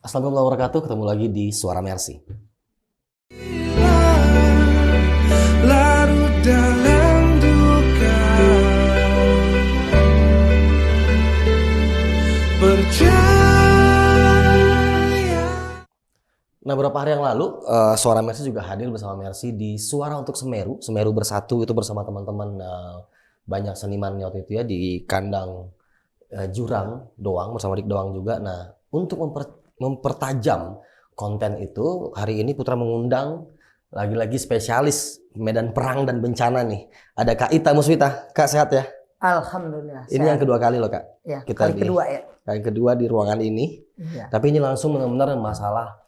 Assalamualaikum warahmatullahi wabarakatuh. Ketemu lagi di Suara Mercy. Larut dalam duka, percaya. Nah, beberapa hari yang lalu Suara Mercy juga hadir bersama Mercy di Suara untuk Semeru. Semeru Bersatu itu bersama teman-teman banyak seniman waktu itu ya di kandang Jurang Doang bersama Dik Doang juga. Nah, untuk mempertajam konten itu, hari ini Putra mengundang lagi-lagi spesialis medan perang dan bencana nih. Ada Kak Ita Muswita. Kak, sehat ya? Alhamdulillah. Ini yang kedua kali loh Kak. Ya, Kita kali kedua ya. Kali kedua di ruangan ini. Ya. Tapi ini langsung benar-benar masalah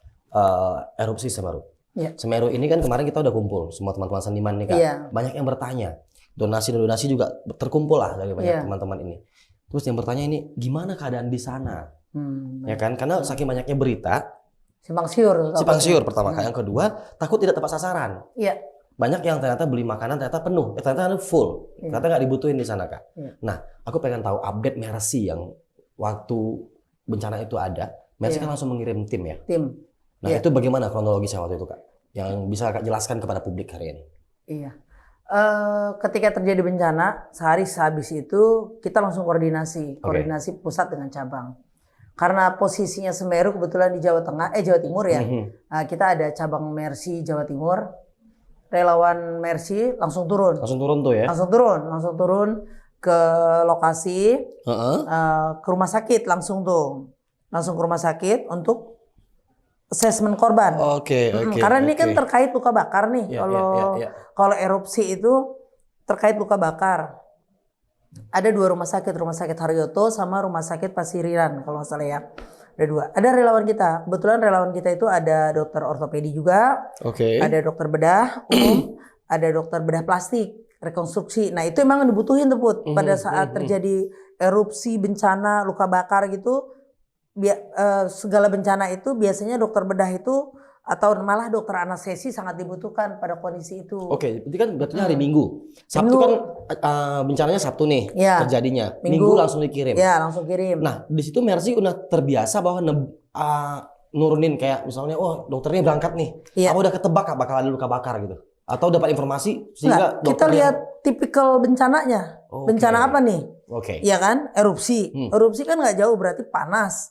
erupsi Semeru. Ya. Semeru ini kan kemarin kita udah kumpul semua teman-teman seniman nih Kak. Ya. Banyak yang bertanya. Donasi juga terkumpul lah dari banyak teman-teman ini. Terus yang bertanya ini, gimana keadaan di sana? Ya kan? Karena saking banyaknya berita, simpang siur pertama. Yang kedua, takut tidak tepat sasaran. Iya. Banyak yang ternyata beli makanan ternyata penuh, ternyata full. Ternyata nggak dibutuhin di sana Kak. Nah, aku pengen tahu update Mercy yang waktu bencana itu ada. Mercy kan langsung mengirim tim ya? Tim. Nah, itu bagaimana kronologisnya waktu itu Kak? Yang bisa Kak jelaskan kepada publik hari ini. Iya. Ketika terjadi bencana, sehari sehabis itu kita langsung koordinasi pusat dengan cabang. Karena posisinya Semeru kebetulan di Jawa Timur ya. Kita ada cabang Mercy Jawa Timur. Relawan Mercy langsung turun. Langsung turun tuh ya? Langsung turun ke lokasi, ke rumah sakit langsung ke rumah sakit untuk asesmen korban. Oke. Karena ini kan terkait luka bakar nih. Kalau erupsi itu terkait luka bakar. Ada dua rumah sakit Haryoto sama rumah sakit Pasirian kalau nggak salah ya. Ada dua. Ada relawan kita. Kebetulan relawan kita itu ada dokter ortopedi juga. Ada dokter bedah umum, ada dokter bedah plastik, rekonstruksi. Nah itu emang dibutuhin tuh Put. Pada saat terjadi erupsi, bencana, luka bakar gitu. Segala bencana itu biasanya dokter bedah itu atau malah dokter anestesi sangat dibutuhkan pada kondisi itu. Berarti kan hari Minggu. Sabtu kan bencananya Sabtu nih terjadinya. Minggu langsung dikirim. Ya, langsung kirim. Nah, di situ Mercy udah terbiasa bahwa nurunin kayak misalnya dokternya berangkat nih. Apa udah ketebak bakal ada luka bakar gitu? Atau dapat informasi sehingga kita lihat tipikal bencananya. Bencana apa nih? Iya kan? Erupsi. Erupsi kan nggak jauh berarti panas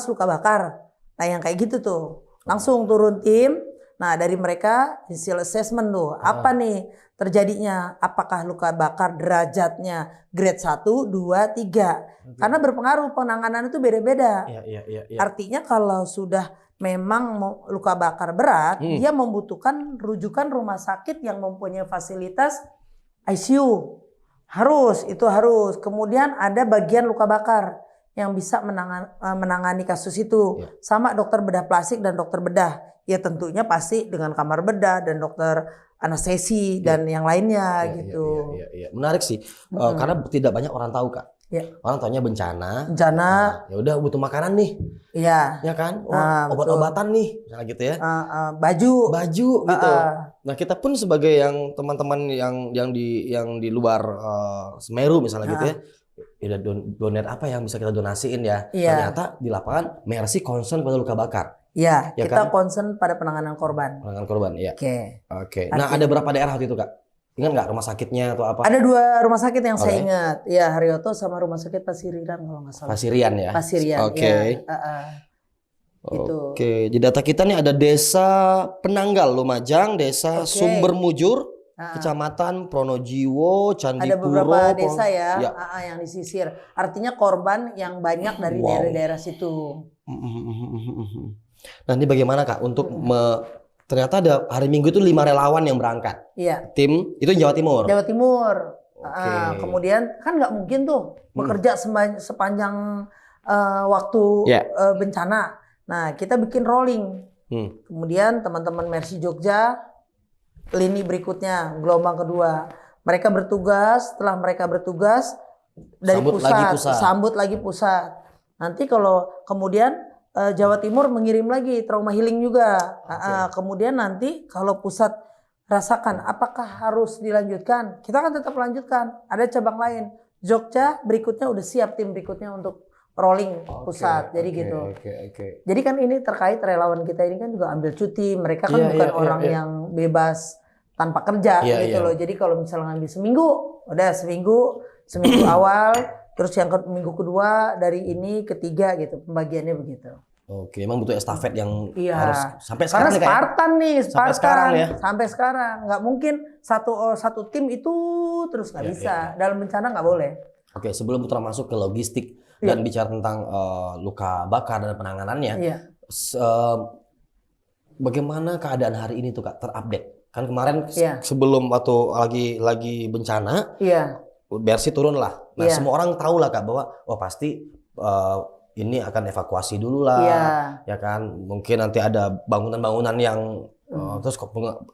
luka bakar. Nah, yang kayak gitu tuh. Langsung turun tim. Nah, dari mereka hasil assessment tuh. Apa nih terjadinya? Apakah luka bakar derajatnya grade 1, 2, 3? Karena berpengaruh, penanganan itu beda-beda. Artinya kalau sudah memang luka bakar berat, dia membutuhkan rujukan rumah sakit yang mempunyai fasilitas ICU. Harus. Kemudian ada bagian luka bakar yang bisa menangani kasus itu. Sama dokter bedah plastik dan dokter bedah. Ya tentunya pasti dengan kamar bedah dan dokter anestesi dan yang lainnya gitu. Menarik sih. Karena tidak banyak orang tahu Kak. Orang taunya bencana. Ya udah butuh makanan nih. Ya kan? Obat-obatan nih. Misalnya gitu ya. Baju gitu. Nah, kita pun sebagai yang teman-teman yang di luar Semeru misalnya gitu ya. Donat apa yang bisa kita donasiin ya. Ternyata di lapangan Mercy concern pada luka bakar. Kita concern pada penanganan korban. Ya. Oke. Nah, ada berapa daerah waktu itu Kak? Ingat nggak rumah sakitnya atau apa? Ada dua rumah sakit yang saya ingat. Ya, Haryoto sama rumah sakit Pasirian kalau nggak salah. Pasirian ya? Pasirian. Oke. Di data kita nih ada Desa Penanggal Lumajang, Desa Sumber Mujur, Kecamatan Pronojiwo, Candipuro. Ada beberapa desa yang disisir. Artinya korban yang banyak dari daerah-daerah situ. Nah, ini bagaimana Kak untuk ternyata ada hari Minggu itu 5 relawan yang berangkat. Tim itu Jawa Timur. Kemudian kan nggak mungkin tuh bekerja sepanjang waktu bencana. Nah, kita bikin rolling. Kemudian teman-teman Mercy Jogja lini berikutnya gelombang kedua. Mereka bertugas, setelah mereka bertugas dari sambut lagi pusat. Nanti kalau kemudian Jawa Timur mengirim lagi trauma healing juga. Kemudian nanti kalau pusat rasakan apakah harus dilanjutkan, kita kan tetap lanjutkan. Ada cabang lain. Jogja berikutnya udah siap tim berikutnya untuk rolling pusat. Jadi gitu. Jadi kan ini terkait relawan kita ini kan juga ambil cuti. Mereka kan bukan orang yang bebas tanpa kerja gitu loh. Jadi kalau misalnya ngambil seminggu, udah seminggu awal, terus yang minggu kedua dari ini ketiga gitu. Pembagiannya begitu. Oke, emang butuh estafet yang harus sampai karena sekarang Spartan nih, sampai sekarang ya. Sampai sekarang nggak mungkin satu tim itu terus nggak bisa. Dalam bencana nggak boleh. Oke, sebelum Putra masuk ke logistik dan bicara tentang luka bakar dan penanganannya, bagaimana keadaan hari ini tuh Kak terupdate? Kan kemarin sebelum atau lagi bencana, Mercy turun lah. Nah semua orang tahu lah Kak bahwa pasti ini akan evakuasi dulu lah, ya kan? Mungkin nanti ada bangunan-bangunan yang terus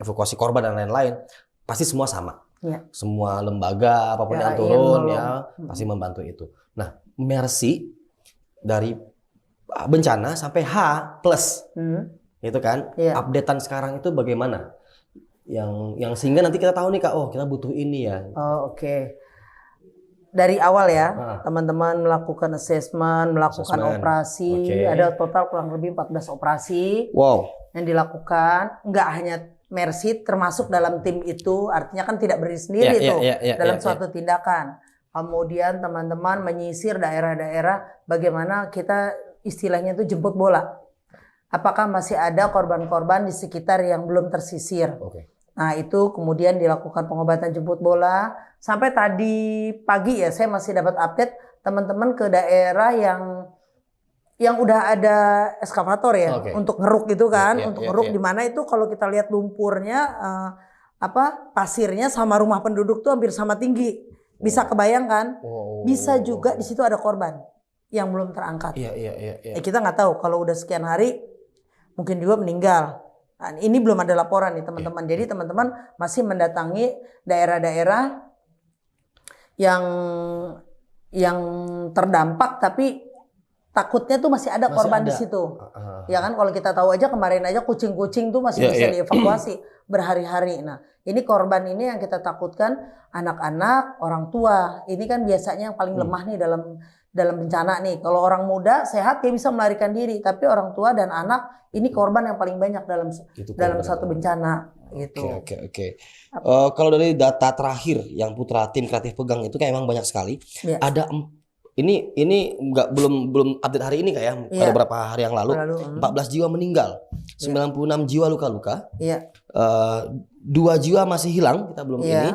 evakuasi korban dan lain-lain. Pasti semua sama. Semua lembaga apapun yang turun pasti membantu itu. Nah, Mercy dari bencana sampai H plus, itu kan? Updatean sekarang itu bagaimana? Yang sehingga nanti kita tahu nih Kak, kita butuh ini ya. Oke. Dari awal ya, teman-teman melakukan assessment, melakukan operasi. Ada total kurang lebih 14 operasi yang dilakukan. Nggak hanya Mercy termasuk dalam tim itu, artinya kan tidak berdiri sendiri dalam suatu tindakan. Kemudian teman-teman menyisir daerah-daerah bagaimana kita istilahnya itu jemput bola. Apakah masih ada korban-korban di sekitar yang belum tersisir. Nah itu kemudian dilakukan pengobatan jemput bola. Sampai tadi pagi ya saya masih dapat update teman-teman ke daerah yang udah ada eskavator ya untuk ngeruk gitu kan, untuk ngeruk di mana itu kalau kita lihat lumpurnya pasirnya sama rumah penduduk tuh hampir sama tinggi. Bisa kebayangkan? Bisa juga di situ ada korban yang belum terangkat. Kita nggak tahu kalau udah sekian hari mungkin juga meninggal. Nah, ini belum ada laporan nih teman-teman. Jadi teman-teman masih mendatangi daerah-daerah yang terdampak tapi takutnya tuh masih ada korban di situ. Ya kan kalau kita tahu aja kemarin aja kucing-kucing tuh masih bisa dievakuasi berhari-hari. Nah, ini korban ini yang kita takutkan anak-anak, orang tua. Ini kan biasanya yang paling lemah nih dalam bencana nih. Kalau orang muda sehat dia bisa melarikan diri, tapi orang tua dan anak ini korban yang paling banyak dalam satu bencana gitu. Oke. Kalau dari data terakhir yang Putra tim kreatif pegang itu kan emang banyak sekali. Ada ini belum update hari ini Kak ya. Pada beberapa hari yang lalu 14 jiwa meninggal, 96 jiwa luka-luka. 2 jiwa masih hilang, kita belum ini.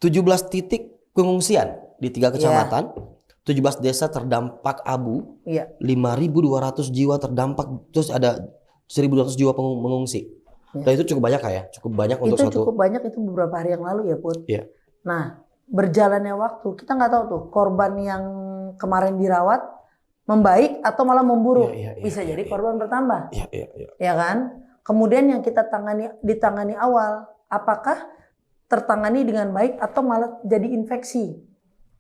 17 titik pengungsian di 3 kecamatan. 17 desa terdampak abu, 5.200 jiwa terdampak, terus ada 1.200 jiwa mengungsi. Dan itu cukup banyak ya, cukup banyak untuk itu cukup banyak itu beberapa hari yang lalu ya Put. Nah berjalannya waktu kita nggak tahu tuh korban yang kemarin dirawat membaik atau malah memburuk, bisa jadi korban bertambah, ya kan? Kemudian yang kita ditangani awal, apakah tertangani dengan baik atau malah jadi infeksi,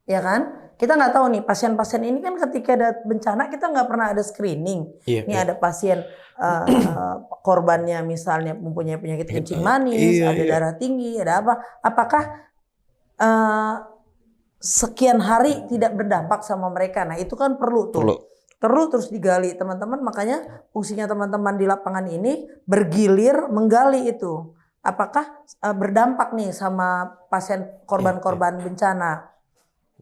ya kan? Kita nggak tahu nih pasien-pasien ini kan ketika ada bencana kita nggak pernah ada screening. Ini ada pasien korbannya misalnya mempunyai penyakit kencing manis, ada darah tinggi, ada apa? Apakah sekian hari tidak berdampak sama mereka? Nah itu kan perlu terus digali teman-teman. Makanya fungsinya teman-teman di lapangan ini bergilir menggali itu. Apakah berdampak nih sama pasien korban-korban bencana?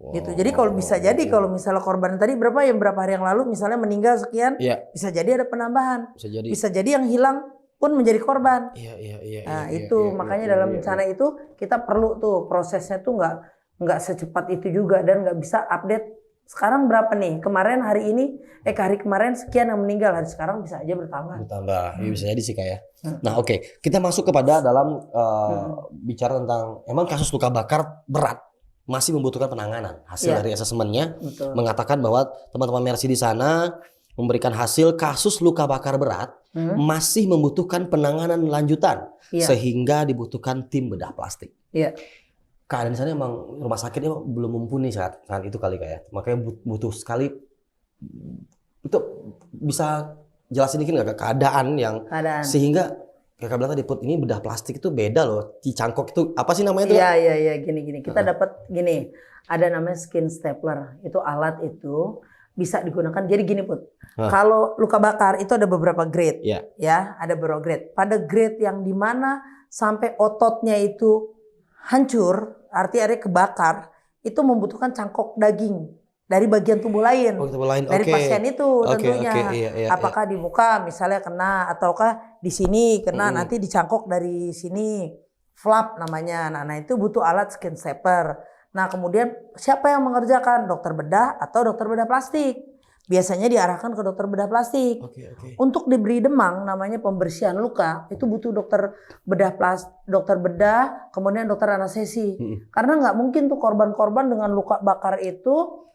Gitu. Jadi kalau bisa jadi kalau misalnya korban tadi berapa hari yang lalu misalnya meninggal sekian, bisa jadi ada penambahan. Bisa jadi yang hilang pun menjadi korban. Nah, itu makanya dalam bencana itu kita perlu tuh prosesnya tuh nggak secepat itu juga dan nggak bisa update sekarang berapa nih? Kemarin hari ini hari kemarin sekian yang meninggal, hari sekarang bisa aja bertambah. Bisa jadi sih kayak. Nah, oke. Kita masuk kepada dalam bicara tentang emang kasus luka bakar berat masih membutuhkan penanganan. Hasil dari asesmennya mengatakan bahwa teman-teman Mercy di sana memberikan hasil kasus luka bakar berat masih membutuhkan penanganan lanjutan sehingga dibutuhkan tim bedah plastik. Keadaan di sana emang rumah sakitnya belum mumpuni saat itu kali kayak. Makanya butuh sekali itu bisa jelasin dikit nggak keadaan yang sehingga kayak bilang tadi Put, ini bedah plastik itu beda loh. Di cangkok itu apa sih namanya itu? Iya, gini. Kita dapat gini, ada namanya skin stapler. Itu alat itu bisa digunakan. Jadi gini Put, Hah. kalau luka bakar itu ada beberapa grade, Iya. ya ada beberapa grade. Pada grade yang dimana sampai ototnya itu hancur, artinya kebakar, itu membutuhkan cangkok daging dari bagian tubuh lain. Oh, tubuh lain. Dari Oke. pasien itu tentunya. Iya, Apakah di muka misalnya kena ataukah di sini kena, nanti dicangkok dari sini. Flap namanya. Nah itu butuh alat skin stapler. Nah kemudian siapa yang mengerjakan? Dokter bedah atau dokter bedah plastik. Biasanya diarahkan ke dokter bedah plastik. Oke. Untuk diberi demang namanya pembersihan luka itu butuh dokter bedah, kemudian dokter anestesi. Karena nggak mungkin tuh korban-korban dengan luka bakar itu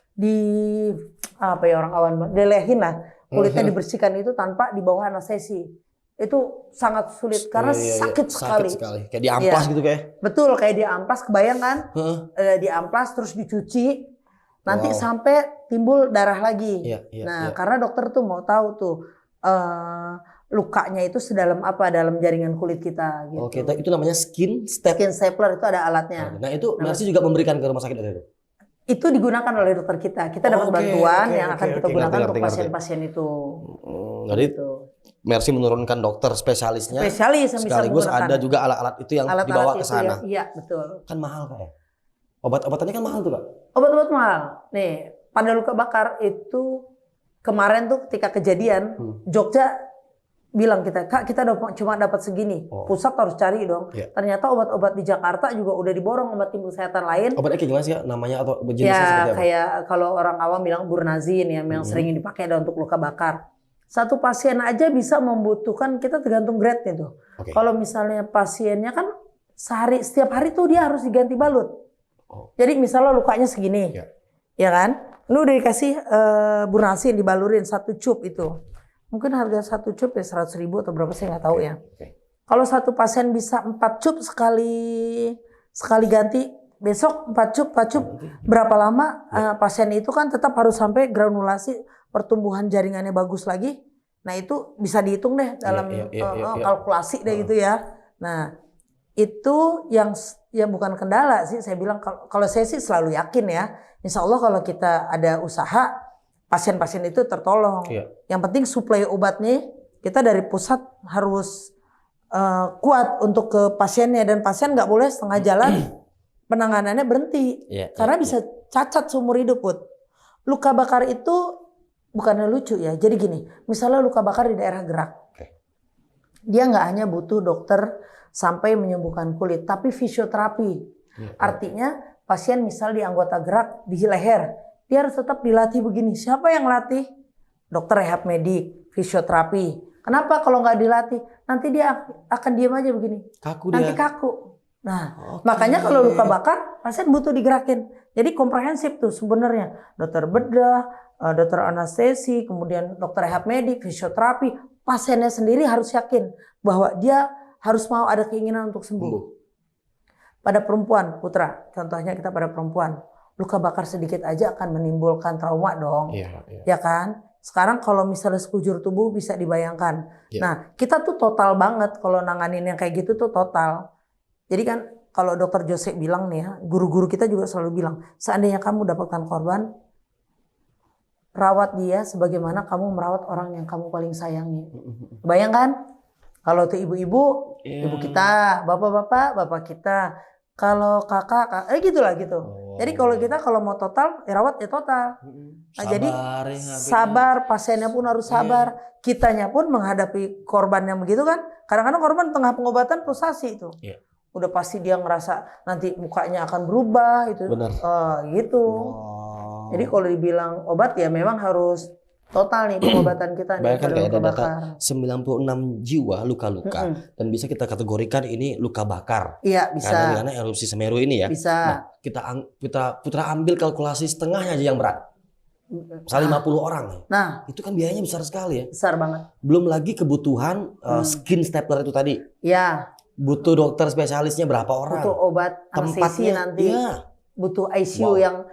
orang awan dilehin lah, kulitnya dibersihkan itu tanpa di bawah anestesi. Itu sangat sulit karena sakit sekali. Kayak diamplas gitu kayak. Betul, kayak diamplas, kebayang kan? Diamplas terus dicuci. Nanti sampai timbul darah lagi. Nah, karena dokter tuh mau tahu tuh lukanya itu sedalam apa dalam jaringan kulit kita gitu. Oke, itu namanya skin stapler. Skin stapler itu ada alatnya. Nah, itu Mercy juga memberikan ke rumah sakit itu. Itu digunakan oleh dokter kita. Kita dapat bantuan yang akan kita gunakan untuk ngerti. pasien-pasien itu. Jadi Gitu. Mercy menurunkan dokter spesialisnya. Spesialis yang bisa sekaligus menggunakan ada juga alat-alat itu yang dibawa ke sana. Iya, betul. Kan mahal Kak ya? Obat-obatannya kan mahal tuh Kak? Obat-obat mahal. Nih, pada luka bakar itu kemarin tuh ketika kejadian, Jogja bilang Kak kita cuma dapat segini. Pusat harus cari dong. Ternyata obat-obat di Jakarta juga udah diborong sama tim kesehatan lain. Obatnya kayak gimana sih Kak? Namanya atau jenisnya Ya seperti apa? kayak kalau orang awam bilang Burnazin ya, yang sering dipakai untuk luka bakar. Satu pasien aja bisa membutuhkan, kita tergantung grade-nya tuh. Kalau misalnya pasiennya kan setiap hari tuh dia harus diganti balut. Jadi misalnya lukanya segini, ya kan? Lu udah dikasih Burnazin dibalurin 1 cup itu. Mungkin harga 1 cup ya 100.000 atau berapa saya nggak tahu ya. Kalau satu pasien bisa 4 cup sekali ganti, besok 4 cup, berapa lama pasien itu kan tetap harus sampai granulasi pertumbuhan jaringannya bagus lagi. Nah itu bisa dihitung deh dalam kalkulasi deh gitu ya. Nah itu yang bukan kendala sih, saya bilang kalau saya sih selalu yakin ya, insya Allah kalau kita ada usaha pasien-pasien itu tertolong. Yang penting suplai obatnya kita dari pusat harus kuat untuk ke pasiennya, dan pasien nggak boleh setengah jalan penanganannya berhenti karena bisa cacat seumur hidup. Luka bakar itu bukannya lucu ya, jadi gini, misalnya luka bakar di daerah gerak, dia nggak hanya butuh dokter sampai menyembuhkan kulit, tapi fisioterapi. Artinya pasien misal di anggota gerak di leher, dia harus tetap dilatih begini. Siapa yang latih? Dokter rehab medik, fisioterapi. Kenapa kalau nggak dilatih? Nanti dia akan diam aja begini. Nanti kaku. Nah, makanya kalau luka bakar, pasien butuh digerakin. Jadi komprehensif tuh sebenarnya. Dokter bedah, dokter anestesi, kemudian dokter rehab medik, fisioterapi. Pasiennya sendiri harus yakin bahwa dia harus mau ada keinginan untuk sembuh. Pada perempuan, Putra, contohnya kita pada perempuan, luka bakar sedikit aja akan menimbulkan trauma dong. Ya kan? Sekarang kalau misalnya sekujur tubuh bisa dibayangkan. Nah, kita tuh total banget kalau nanganin yang kayak gitu tuh total. Jadi kan kalau dokter Jose bilang nih ya, guru-guru kita juga selalu bilang, seandainya kamu dapatkan korban, rawat dia sebagaimana kamu merawat orang yang kamu paling sayangi. Bayangkan? Kalau tuh ibu-ibu, ibu kita, bapak kita. Kalau kakak, gitulah gitu. Jadi kalau mau total, rawat ya total. Nah, jadi sabar, pasiennya pun harus sabar. Kitanya pun menghadapi korban yang begitu kan. Kadang-kadang korban tengah pengobatan frustasi itu. Udah pasti dia ngerasa nanti mukanya akan berubah itu. Gitu. Jadi kalau dibilang obat ya memang harus total nih pengobatan kita. Bayangkan kayak ada data 96 jiwa luka-luka dan bisa kita kategorikan ini luka bakar. Iya bisa. Karena erupsi Semeru ini ya. Bisa. Nah, Putra ambil kalkulasi setengahnya aja yang berat. Misalnya 50 orang. Nah, itu kan biayanya besar sekali ya. Besar banget. Belum lagi kebutuhan skin stapler itu tadi. Ya. Butuh dokter spesialisnya berapa orang? Butuh obat anestesi nanti. Butuh ICU yang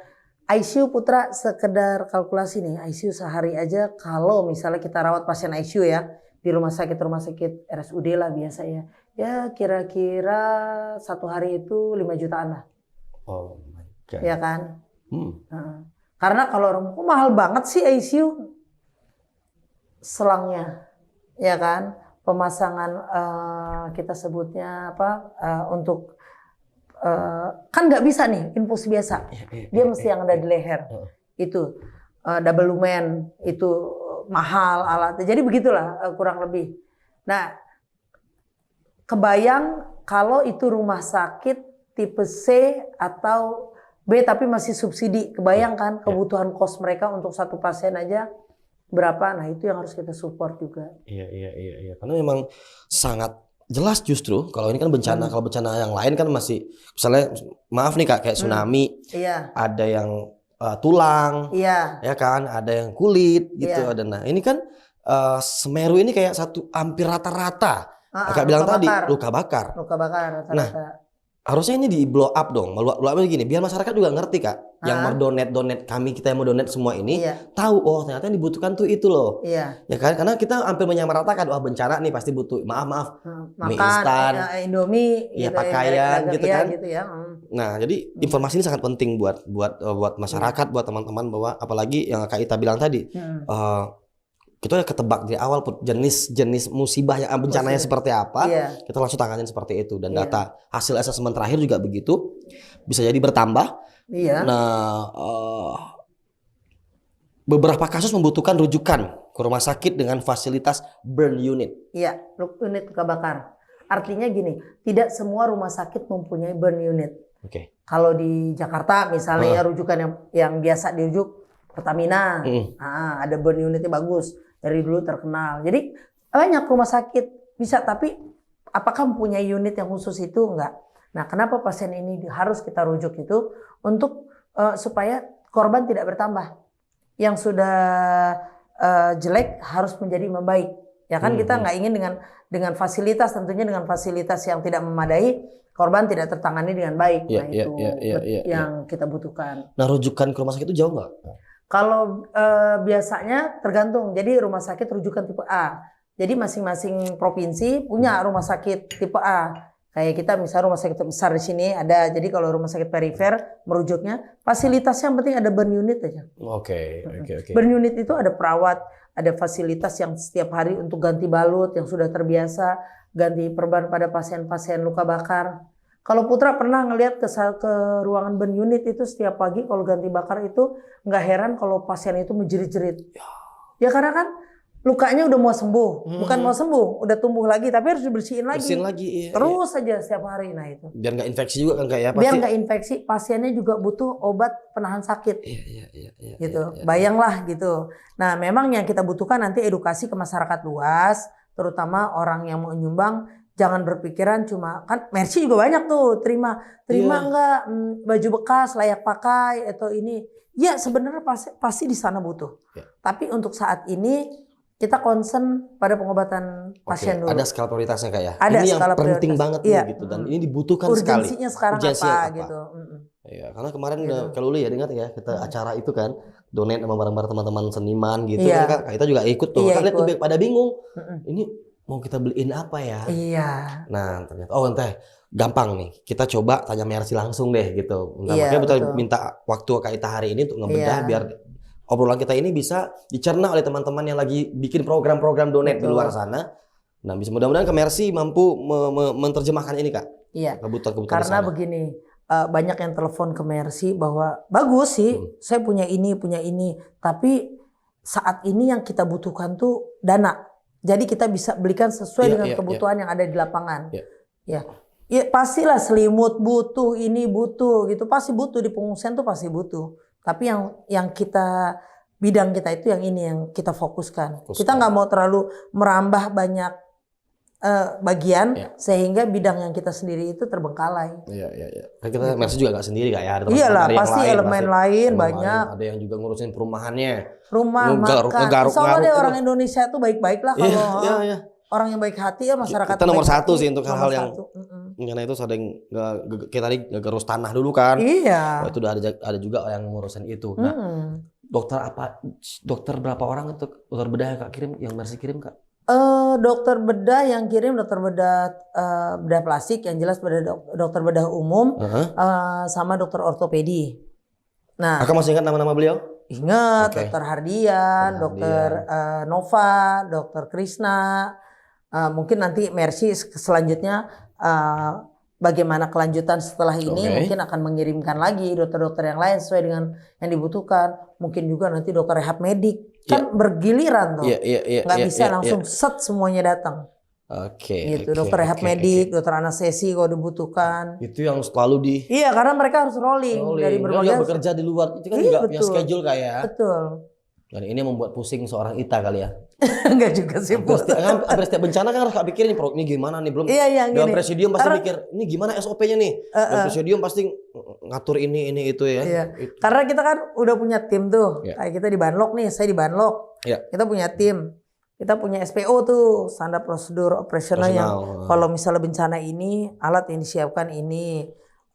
ICU Putra sekedar kalkulasi nih, ICU sehari aja kalau misalnya kita rawat pasien ICU ya di rumah sakit RSUD lah biasa ya. Ya kira-kira 1 hari itu 5 jutaan lah. Oh my God. Ya kan? Karena kalau mahal banget sih ICU selangnya, ya kan? Pemasangan kita sebutnya apa untuk kan nggak bisa nih infus biasa, dia mesti yang ada di leher itu double lumen itu mahal alatnya. Jadi begitulah kurang lebih. Nah, kebayang kalau itu rumah sakit tipe C atau B tapi masih subsidi, kebayangkan kebutuhan kos mereka untuk satu pasien aja berapa? Nah itu yang harus kita support juga. Iya. Karena memang sangat jelas justru kalau ini kan bencana, kalau bencana yang lain kan masih misalnya maaf nih Kak kayak tsunami, ada yang tulang, ya kan, ada yang kulit gitu. Nah ini kan Semeru ini kayak hampir rata-rata. Kakak bilang tadi luka bakar. Rata-rata. Nah, harusnya ini di blow up dong. Blow up gini, biar masyarakat juga ngerti Kak. Yang mau donate kita yang mau donate semua ini tahu ternyata yang dibutuhkan tuh itu loh. Ya kan? Karena kita hampir menyamaratakan wah bencana nih pasti butuh maaf mie instan, Indomie, pakaian gitu kan. Gitu ya. Nah, jadi informasi ini sangat penting buat masyarakat, buat teman-teman bahwa apalagi yang Kak Ita bilang tadi. Kita udah ketebak di awal jenis musibah yang bencananya seperti apa, kita langsung tanganin seperti itu dan data hasil asesmen terakhir juga begitu bisa jadi bertambah. Nah, beberapa kasus membutuhkan rujukan ke rumah sakit dengan fasilitas burn unit. Iya, unit luka bakar. Artinya gini, tidak semua rumah sakit mempunyai burn unit. Kalau di Jakarta misalnya rujukan yang biasa dirujuk Pertamina, ada burn unitnya bagus. Dari dulu terkenal. Jadi banyak rumah sakit bisa, tapi apakah mempunyai unit yang khusus itu? Enggak. Nah, kenapa pasien ini harus kita rujuk itu untuk supaya korban tidak bertambah. Yang sudah jelek harus menjadi membaik. Ya kan kita nggak ingin dengan fasilitas, tentunya dengan fasilitas yang tidak memadai, korban tidak tertangani dengan baik. Nah itu yang kita butuhkan. Nah rujukan ke rumah sakit itu jauh nggak? Kalau biasanya tergantung. Jadi rumah sakit rujukan tipe A. Jadi masing-masing provinsi punya rumah sakit tipe A. Kayak kita misalnya rumah sakit besar di sini ada. Jadi kalau rumah sakit perifer merujuknya fasilitasnya yang penting ada burn unit aja. Oke. Burn unit itu ada perawat, ada fasilitas yang setiap hari untuk ganti balut yang sudah terbiasa, ganti perban pada pasien-pasien luka bakar. Kalau Putra pernah ngelihat ke ruangan burn unit itu setiap pagi kalau ganti bakar itu nggak heran kalau pasien itu menjerit-jerit. Ya karena kan lukanya udah mau sembuh, bukan mau sembuh, udah tumbuh lagi tapi harus dibersihin lagi. Terus saja setiap hari. Nah itu. Biar nggak infeksi juga kan kayak Biar nggak infeksi, pasiennya juga butuh obat penahan sakit. Gitu. Bayanglah gitu. Nah memang yang kita butuhkan nanti edukasi ke masyarakat luas, terutama orang yang mau nyumbang. Jangan berpikiran cuma kan Mercy juga banyak tuh terima enggak baju bekas layak pakai atau ini ya sebenarnya pasti di sana butuh. Tapi untuk saat ini kita concern pada pengobatan pasien dulu. Ada skala prioritasnya Kak ya. Ada ini skala yang penting prioritas. banget gitu dan ini dibutuhkan sekali. Urgensinya sekarang apa gitu. Iya, karena kemarin kalau lu ya ingat ya kita acara itu kan donate sama barang-barang teman-teman seniman gitu kan Kak. Kita juga ikut tuh. Kan lihat tuh pada bingung. Ini mau kita beliin apa ya? Nah ternyata entah gampang nih. Kita coba tanya Mercy langsung deh gitu. Nah, makanya kita minta waktu Kak Ita hari ini untuk ngebedah biar obrolan kita ini bisa dicerna oleh teman-teman yang lagi bikin program-program donate di luar sana. Nah bisa mudah-mudahan Kak Mercy mampu menerjemahkan ini Kak. Kebutuhan-kebutuhan karena sana. Begini banyak yang telepon ke Mercy bahwa bagus sih saya punya ini. Tapi saat ini yang kita butuhkan tuh dana. Jadi kita bisa belikan sesuai dengan kebutuhan yang ada di lapangan. Ya pastilah selimut butuh, ini butuh gitu. Pasti butuh di pengungsian tuh pasti butuh. Tapi yang kita bidang kita itu yang ini yang kita fokuskan. Kita nggak mau terlalu merambah banyak bagian sehingga bidang yang kita sendiri itu terbengkalai. Kan kita Mercy juga nggak sendiri Kak ya. Iyalah pasti elemen lain banyak. Ada yang juga ngurusin perumahannya. Rumah makan. Soalnya orang Indonesia tuh baik-baik lah kalau orang yang baik hati ya masyarakat. Kita nomor satu sih untuk hal-hal yang karena itu ada yang kita tadi gerus tanah dulu kan. Itu udah ada juga yang ngurusin itu. Nah, dokter berapa orang itu dokter bedah yang Kak kirim yang Mercy kirim Kak? Dokter bedah yang kirim dokter bedah plastik yang jelas pada dokter bedah umum sama dokter ortopedi. Nah, Kakak masih ingat nama-nama beliau? ingat Oke. Dokter Hardian, Dokter Nova, Dokter Krisna, mungkin nanti Mercy selanjutnya bagaimana kelanjutan setelah ini Oke. mungkin akan mengirimkan lagi dokter-dokter yang lain sesuai dengan yang dibutuhkan. Mungkin juga nanti dokter rehab medik kan bergiliran tuh, nggak bisa langsung set semuanya datang. Oke. Gitu, dokter rehab medik, dokter anestesi kalau dibutuhkan. Itu yang selalu di Iya, karena mereka harus rolling dari Dia berbagai. bekerja di luar itu kan Iya, juga punya betul. schedule kayak. Betul. Dan ini yang membuat pusing seorang Ita kali ya. Enggak juga sih, Bu. Hampir setiap bencana kan harus Kak pikirin ini gimana nih belum. Iya, Dalam gini. presidium pasti Karena- mikir ini gimana SOP-nya nih. Dalam presidium pasti ngatur ini itu ya. Iya. Karena kita kan udah punya tim tuh. Iya. Kayak kita di Banlok nih, saya di Banlok. Iya. Kita punya tim. Kita punya SPO tuh, standar prosedur operasional yang kalau misalnya bencana ini, alat yang disiapkan ini,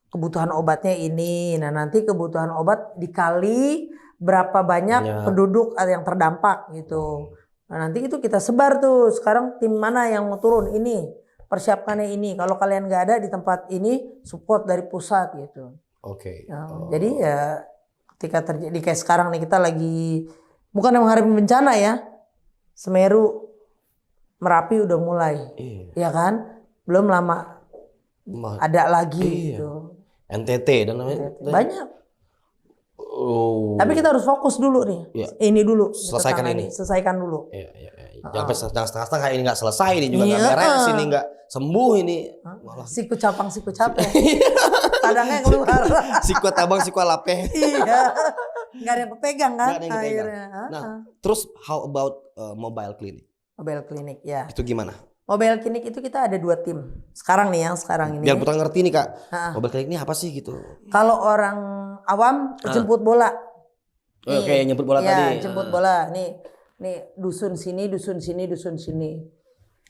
kebutuhan obatnya ini. Nah, nanti kebutuhan obat dikali berapa banyak penduduk yang terdampak gitu. Nah, nanti itu kita sebar tuh. Sekarang tim mana yang mau turun ini, persiapkannya ini. Kalau kalian nggak ada di tempat ini, support dari pusat gitu. Oke. Nah, jadi ya ketika terjadi kayak sekarang nih kita lagi bukan menghadapi bencana ya. Semeru, Merapi udah mulai, ya kan? Belum lama ada lagi gitu. NTT dan Banyak. Oh. Tapi kita harus fokus dulu nih. Iya. Ini dulu. Selesaikan ini. Selesaikan dulu. Iya. Jangan setengah-setengah ini nggak selesai ini juga nggak beres ini nggak sembuh ini malah Siku capang siku capek. Kadangnya keluar. siku tabang siku lape. Iya. Nggak ada yang kepegang kan? Nggak ada yang kepegang. Akhirnya. Nah, terus how about mobile clinic? Mobile klinik ya. Itu gimana? Mobile klinik itu kita ada 2 tim. Sekarang nih yang sekarang ini. Biar putar ngerti nih Kak. Mobile clinic ini apa sih gitu? Kalau orang awam jemput bola. Oke, nyebut bola ya, tadi. Jemput bola. Nih dusun sini, dusun sini, dusun sini.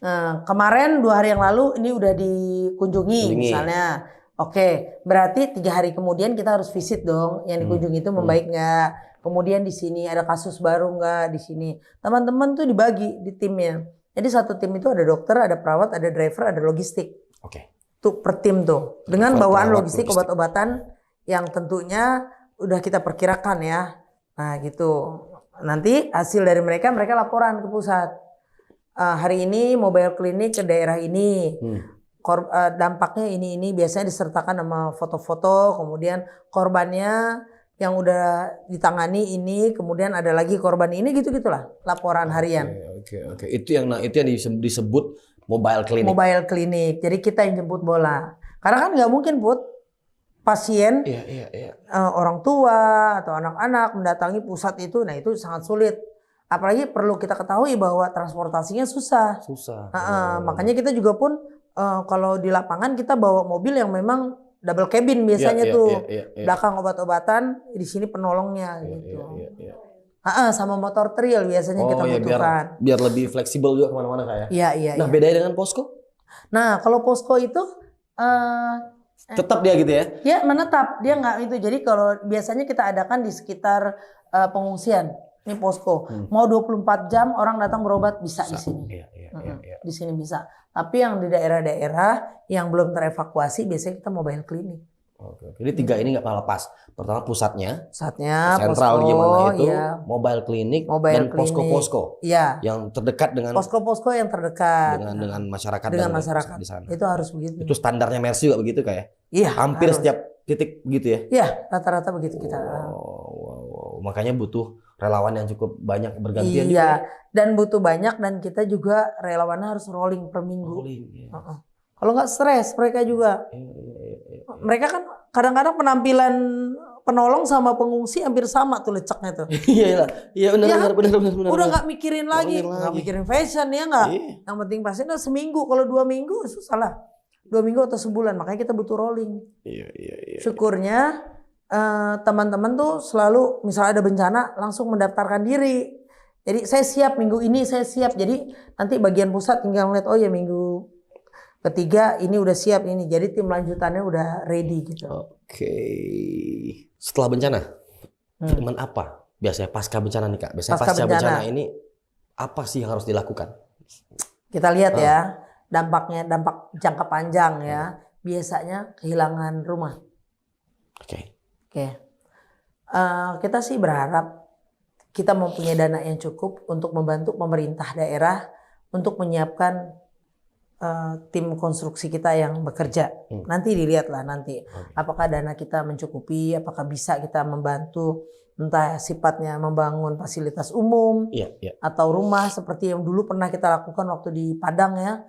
Nah, kemarin 2 hari yang lalu ini udah dikunjungi misalnya. Oke, berarti 3 hari kemudian kita harus visit dong. Yang dikunjungi itu membaik nggak? Kemudian di sini ada kasus baru nggak di sini? Teman-teman tuh dibagi di timnya. Jadi satu tim itu ada dokter, ada perawat, ada driver, ada logistik. Oke. Tuh per tim tuh. Dengan bawaan logistik obat-obatan yang tentunya udah kita perkirakan ya. Nah gitu. Nanti hasil dari mereka laporan ke pusat. Hari ini mobile klinik ke daerah ini. Dampaknya ini biasanya disertakan sama foto-foto. Kemudian korbannya yang udah ditangani ini, kemudian ada lagi korban ini gitulah laporan harian. Oke. Itu yang disebut mobile clinic. Mobile clinic. Jadi kita yang jemput bola. Karena kan nggak mungkin pasien, orang tua atau anak-anak mendatangi pusat itu, nah itu sangat sulit. Apalagi perlu kita ketahui bahwa transportasinya susah. Makanya kita juga pun kalau di lapangan kita bawa mobil yang memang double cabin biasanya belakang obat-obatan, di sini penolongnya gitu. Sama motor trail biasanya kita butuhkan. Biar lebih fleksibel juga kemana-mana kayak. Iya. Nah bedanya dengan posko? Nah kalau posko itu tetap dia gitu ya? Ya menetap, dia nggak itu. Jadi kalau biasanya kita adakan di sekitar pengungsian, ini posko. Mau 24 jam orang datang berobat bisa di sini. Di sini bisa. Tapi yang di daerah-daerah yang belum terevakuasi biasanya kita mobile clinic. Oke. Jadi 3 ini nggak pernah lepas. Pertama pusatnya posko, sentral gimana itu, mobile clinic dan posko-posko. Iya. Yang terdekat dengan posko-posko yang terdekat dengan masyarakat dengan masyarakat di sana. Itu harus begitu. Itu standarnya Mercy juga begitu kayak. Iya. Hampir harus. setiap titik begitu ya. Iya, rata-rata begitu kita. Wow. Makanya butuh relawan yang cukup banyak bergantian. Iya. Dan butuh banyak dan kita juga relawannya harus rolling per minggu. Kalau nggak stres mereka juga. Mereka kan kadang-kadang penampilan penolong sama pengungsi hampir sama tuh lecaknya tuh. Iya benar. Udah nggak mikirin lagi, nggak mikirin fashion ya nggak. Yang penting pasien seminggu, kalau 2 minggu susah lah. 2 minggu atau sebulan, makanya kita butuh rolling. Iya. Syukurnya teman-teman tuh selalu misalnya ada bencana langsung mendaftarkan diri. Jadi saya siap minggu ini, saya siap. Jadi nanti bagian pusat tinggal ngeliat, oh ya minggu ketiga ini udah siap ini. Jadi tim lanjutannya udah ready gitu. Oke. Setelah bencana, treatment apa? Biasanya pasca bencana nih Kak. Biasanya pasca bencana ini apa sih yang harus dilakukan? Kita lihat ya dampaknya, dampak jangka panjang ya. Biasanya kehilangan rumah. Oke. Kita sih berharap kita mempunyai dana yang cukup untuk membantu pemerintah daerah untuk menyiapkan tim konstruksi kita yang bekerja. Nanti dilihatlah nanti apakah dana kita mencukupi, apakah bisa kita membantu entah sifatnya membangun fasilitas umum atau rumah seperti yang dulu pernah kita lakukan waktu di Padang ya.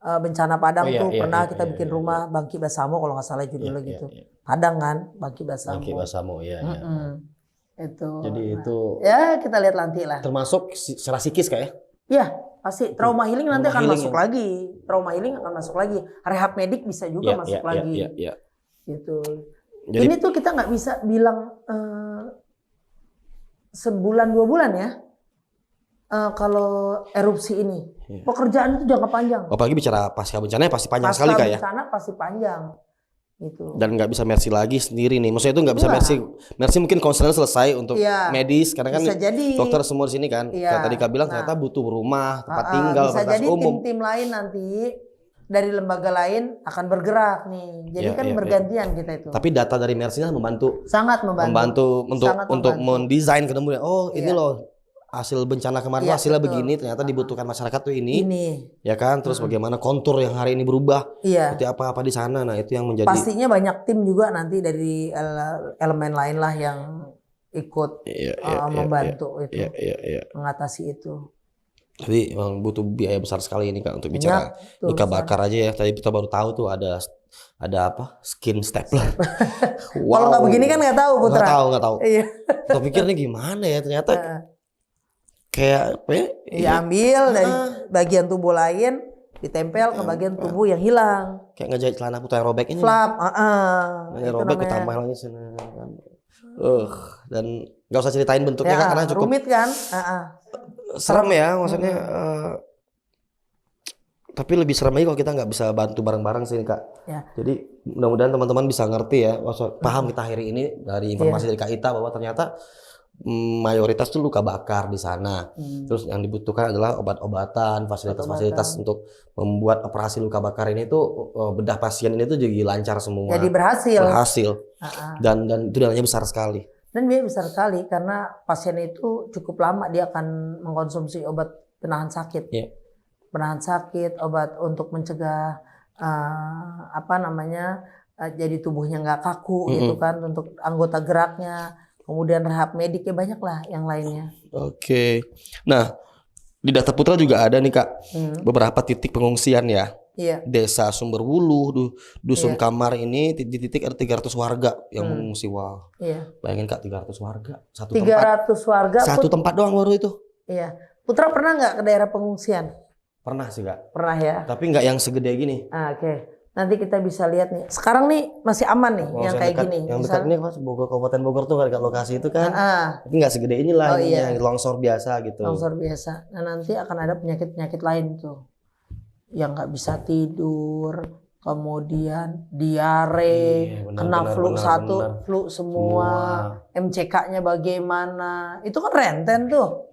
Bencana Padang pernah kita bikin rumah Bangki Basamo kalau nggak salah judulnya gitu. Padang kan, Bangki Basamo. Bangki Basamo Itu. Jadi itu ya kita lihat nanti lah. termasuk secara psikis kayak ya pasti trauma healing nanti akan masuk lagi. Trauma healing akan masuk lagi. Rehab medik bisa juga masuk lagi. Gitu. Jadi, ini tuh kita nggak bisa bilang sebulan 2 bulan ya. Kalau erupsi ini pekerjaan itu jangka panjang. Apalagi bicara pasca bencana pasti panjang sekali kayak. Pasca bencana pasti panjang. Gitu. Dan nggak bisa Mercy lagi sendiri nih. Maksudnya itu nggak bisa Mercy mungkin konselnya selesai untuk medis karena kan dokter semua di sini kan. Kayak tadi Kak bilang ternyata butuh rumah, tempat tinggal, bisa fasilitas jadi umum. tim-tim lain nanti dari lembaga lain akan bergerak nih. Jadi kan bergantian kita itu. Tapi data dari Mercy membantu. Sangat membantu. Untuk mendesain kemudian ini loh hasil bencana kemarin hasilnya begini, ternyata dibutuhkan masyarakat tuh ini. Ya kan, terus bagaimana kontur yang hari ini berubah, seperti apa-apa di sana. Nah itu yang menjadi. Pastinya banyak tim juga nanti dari elemen lain lah yang ikut membantu itu, mengatasi itu. Jadi memang butuh biaya besar sekali ini Kak untuk bicara luka bakar aja ya. Tadi kita baru tahu tuh ada apa? Skin stapler. Kalau nggak begini kan nggak tahu Putra. Nggak tahu. Kita pikirnya gimana ya ternyata. Kayak apa ya? Diambil dari bagian tubuh lain, ditempel ke bagian tubuh yang hilang. Kayak ngejahit celana Putra yang robek ini. Flap, robek ketambah lagi sana kan. Dan nggak usah ceritain bentuknya kan karena cukup rumit kan. Serem ya maksudnya. Tapi lebih serem lagi kalau kita nggak bisa bantu bareng-bareng sih Kak. Jadi mudah-mudahan teman-teman bisa ngerti ya, paham kita hari ini dari informasi dari Kak Ita bahwa ternyata mayoritas tuh luka bakar di sana. Terus yang dibutuhkan adalah obat-obatan, fasilitas-fasilitas untuk membuat operasi luka bakar ini tuh bedah pasien ini tuh jadi lancar semua. Jadi berhasil. Dan itu dananya besar sekali. Dan biaya besar sekali karena pasien itu cukup lama dia akan mengkonsumsi obat penahan sakit. Penahan sakit, obat untuk mencegah jadi tubuhnya nggak kaku gitu kan, untuk anggota geraknya. Kemudian rehab medik banyak lah yang lainnya. Oke. Nah, di Data Putra juga ada nih Kak beberapa titik pengungsian ya. Desa Sumberwulu, Dusun Kamar ini di titik ada 300 warga yang mengungsi. Wow. Bayangin Kak 300 warga, 300 warga. Satu tempat doang baru itu. Putra pernah nggak ke daerah pengungsian? Pernah sih Kak. Pernah ya. Tapi nggak yang segede gini. Oke. Nanti kita bisa lihat nih. Sekarang nih masih aman nih yang kayak gini. Yang dekat nih Mas Bogor, Kabupaten Bogor tuh dekat lokasi itu kan. Tapi nggak segede inilah yang longsor biasa gitu. Longsor biasa. Nah nanti akan ada penyakit-penyakit lain tuh. Yang nggak bisa tidur, kemudian diare, kena flu flu semua. MCK-nya bagaimana? Itu kan renten tuh.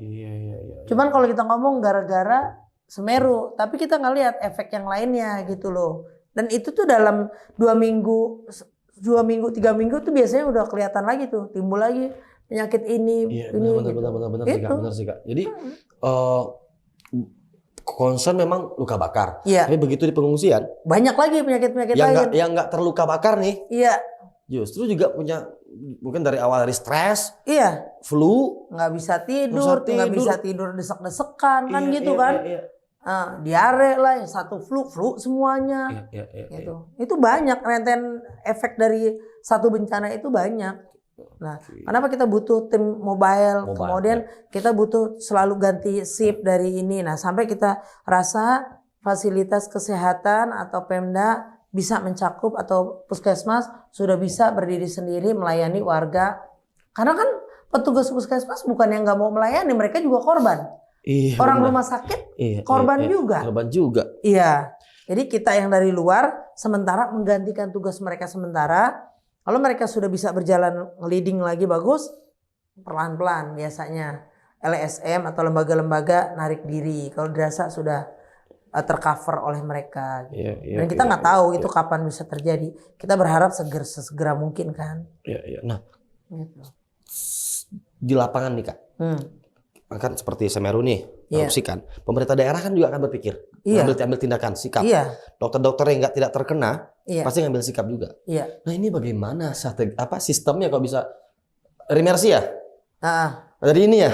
Cuman kalau kita ngomong gara-gara Semeru, tapi kita nggak lihat efek yang lainnya gitu loh. Dan itu tuh dalam 2 minggu, 3 minggu tuh biasanya udah kelihatan lagi tuh, timbul lagi penyakit ini. Benar sih Kak. Jadi concern memang luka bakar. Tapi begitu di pengungsian banyak lagi penyakit-penyakit lain. Yang nggak terluka bakar nih. Justru juga punya mungkin dari awal dari stres. Flu. Nggak bisa tidur desek-desekan kan gitu kan. Diare lah, yang satu flu semuanya. Itu banyak renten efek dari satu bencana itu banyak. Nah, kenapa kita butuh tim mobile, kemudian kita butuh selalu ganti shift dari ini. Nah, sampai kita rasa fasilitas kesehatan atau Pemda bisa mencakup atau puskesmas sudah bisa berdiri sendiri melayani warga. Karena kan petugas puskesmas bukan yang nggak mau melayani, mereka juga korban. Orang rumah sakit korban juga. Jadi kita yang dari luar sementara menggantikan tugas mereka sementara. Kalau mereka sudah bisa berjalan leading lagi bagus, pelan-pelan biasanya LSM atau lembaga-lembaga narik diri. Kalau dirasa sudah tercover oleh mereka. Dan kita nggak tahu itu kapan bisa terjadi. Kita berharap sesegera mungkin kan. Nah, gitu. di lapangan nih Kak. Kan seperti Semeru nih, erupsi kan. Pemerintah daerah kan juga akan berpikir, ambil tindakan, sikap. Dokter-dokter yang tidak terkena pasti ngambil sikap juga. Nah ini bagaimana sistemnya kok bisa remersi ya? Jadi ini ya?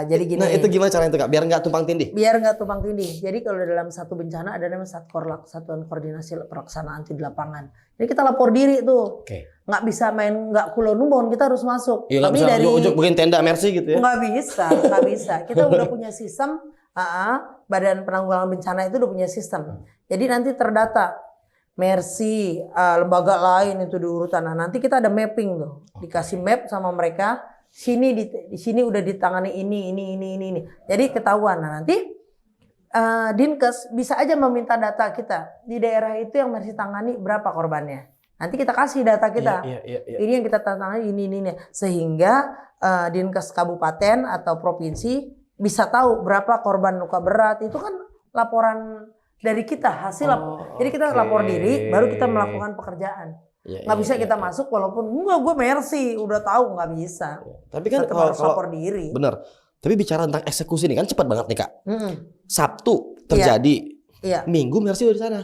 Jadi gini. Nah itu gimana caranya itu Kak? Biar nggak tumpang tindih? Biar nggak tumpang tindih. Jadi kalau dalam satu bencana ada namanya Satkorlak, Satuan Koordinasi Pelaksanaan Anti di Lapangan. Jadi kita lapor diri tuh. Nggak bisa main nggak kulonumon, kita harus masuk. Iya, nggak bisa dari bikin tenda mercy gitu ya? Nggak bisa. Kita udah punya sistem. Badan Penanggulangan Bencana itu udah punya sistem. Jadi nanti terdata mercy, lembaga lain itu di urutan. Nah, nanti kita ada mapping tuh, dikasih map sama mereka. Di sini udah ditangani ini. Jadi ketahuan. Nah nanti Dinkes bisa aja meminta data kita di daerah itu yang mercy tangani berapa korbannya. Nanti kita kasih data kita. Ini yang kita tangani ini. Sehingga Dinkes kabupaten atau provinsi bisa tahu berapa korban luka berat. Itu kan laporan dari kita, hasil jadi kita lapor diri baru kita melakukan pekerjaan. Nggak bisa kita masuk walaupun gue mercy udah tahu, nggak bisa. Tapi kan kalau lapor diri. Bener. Tapi bicara tentang eksekusi ini kan cepat banget nih Kak. Sabtu terjadi, Minggu mercy udah di sana.